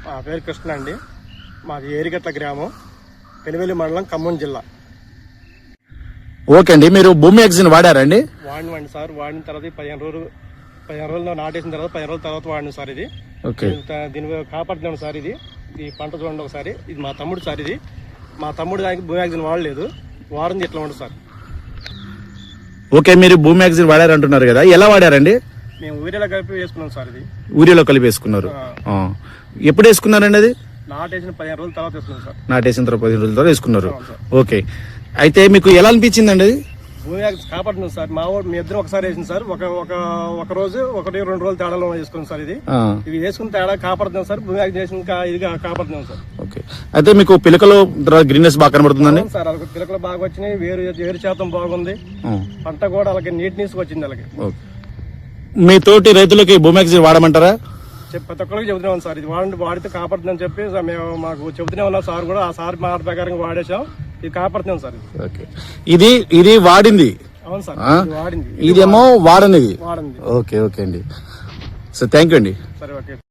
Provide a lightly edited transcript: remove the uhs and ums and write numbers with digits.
మా పేరు కృష్ణ అండి. మాది ఏరిగట్ల గ్రామం, పెనువెల్లి మండలం, ఖమ్మం జిల్లా. ఓకే అండి, మీరు భూమి ఎగ్జిన్ వాడారండి? వాడినండి సార్. వాడిన తర్వాత 15 రోజులు నాటేసిన తర్వాత 15 రోజుల తర్వాత వాడిన సార్. ఇది ఓకే, దీని కాపాడుతున్నాను సార్. ఈ పంట చూడండి ఒకసారి. ఇది మా తమ్ముడు సార్. మా తమ్ముడు దానికి భూమి ఎగ్జిన్ వాడలేదు, వాడింది ఇట్లా ఉండదు సార్. ఓకే, మీరు భూమి ఎగ్జిన్ వాడారంటున్నారు కదా, ఎలా వాడారండి? మేము ఊరిలో కలిపి వేసుకున్నాం సార్. ఊరిలో కలిపి వేసుకున్నారు. ఎప్పుడు వేసుకున్నారండి? అది నాటేసిన 15 రోజుల తర్వాత వేసుకున్నాం సార్. నాటేసిన తర్వాత 15 రోజుల తర్వాత వేసుకున్నారు. ఓకే, అయితే మీకు ఎలా అనిపించిందండి అది? భూమి కాపాడుతున్నాం సార్. మా ఊరు మీ ఇద్దరు ఒకసారి వేసింది సార్. ఒక రోజు 1-2 రోజులు తేడాలో వేసుకున్నాం సార్. ఇవి వేసుకున్న తేడా కాపాడుతున్నాం సార్. భూమి చేసిన ఇది కాపాడుతున్నాం సార్. ఓకే, అయితే మీకు పిలకలో గ్రీన్నెస్ బాగా కనబడుతుందండి సార్. అలాగే పిలకలు బాగా వచ్చినాయి, వేరు శాతం బాగుంది, పంట కూడా అలాగే నీట్నెస్ వచ్చింది. అలాగే మీ తోటి రైతులకి భూమి ఎగ్జిన్ వాడమంటారా? ప్రతి ఒక్కరికి చెబుతున్నాం సార్. ఇది వాడితే కాపాడుతుందని చెప్పి మేము మాకు చెబుతూనే ఉన్నాం సార్. కూడా ఆ సార్ మాట ప్రకారంగా వాడేసాం. ఇది కాపాడుతున్నాం సార్. ఓకే, ఇది వాడింది. అవును సార్, వాడింది. ఇదేమో వాడనిది. వాడింది. ఓకే ఓకే అండి. సో థ్యాంక్ యూ అండి. సరే, ఓకే.